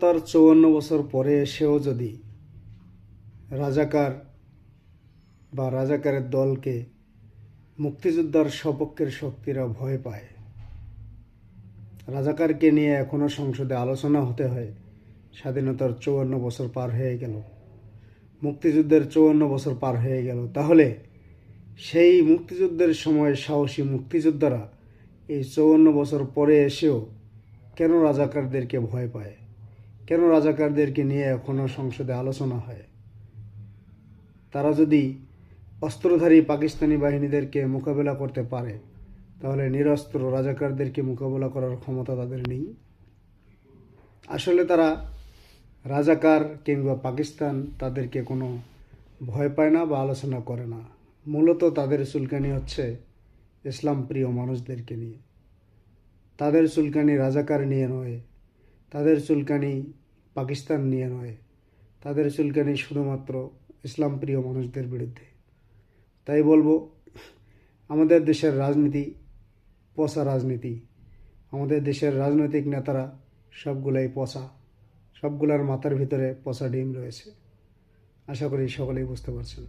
স্বাধীনতার ৫৪ বছর পরে এসেও যদি রাজাকার বা রাজাকারের দলকে মুক্তিযোদ্ধার সপক্ষের শক্তিরা ভয় পায়, রাজাকারকে নিয়ে এখনও সংসদে আলোচনা হতে হয়, স্বাধীনতার ৫৪ বছর পার হয়ে গেল, মুক্তিযুদ্ধের ৫৪ বছর পার হয়ে গেল, তাহলে সেই মুক্তিযুদ্ধের সময় সাহসী মুক্তিযোদ্ধারা এই ৫৪ বছর পরে এসেও কেন রাজাকারদেরকে ভয় পায়? কেন রাজাকারদেরকে নিয়ে এখনও সংসদে আলোচনা হয়? তারা যদি অস্ত্রধারী পাকিস্তানি বাহিনীদেরকে মোকাবেলা করতে পারে, তাহলে নিরস্ত্র রাজাকারদেরকে মোকাবেলা করার ক্ষমতা তাদের নেই? আসলে তারা রাজাকার কিংবা পাকিস্তান তাদেরকে কোনো ভয় পায় না বা আলোচনা করে না। মূলত তাদের চুলকানি হচ্ছে ইসলাম প্রিয় মানুষদেরকে নিয়ে। তাদের চুলকানি রাজাকার নিয়ে নয়, তাদের চুলকানি পাকিস্তান নিয়ে নয়, তাদের চুলকানি শুধুমাত্র ইসলাম প্রিয় মানুষদের বিরুদ্ধে। তাই বলবো, আমাদের দেশের রাজনীতি পচা রাজনীতি। আমাদের দেশের রাজনৈতিক নেতারা সবগুলাই পচা, সবগুলার মাথার ভিতরে পচা ডিম রয়েছে। আশা করি সকলেই বুঝতে পারছেন।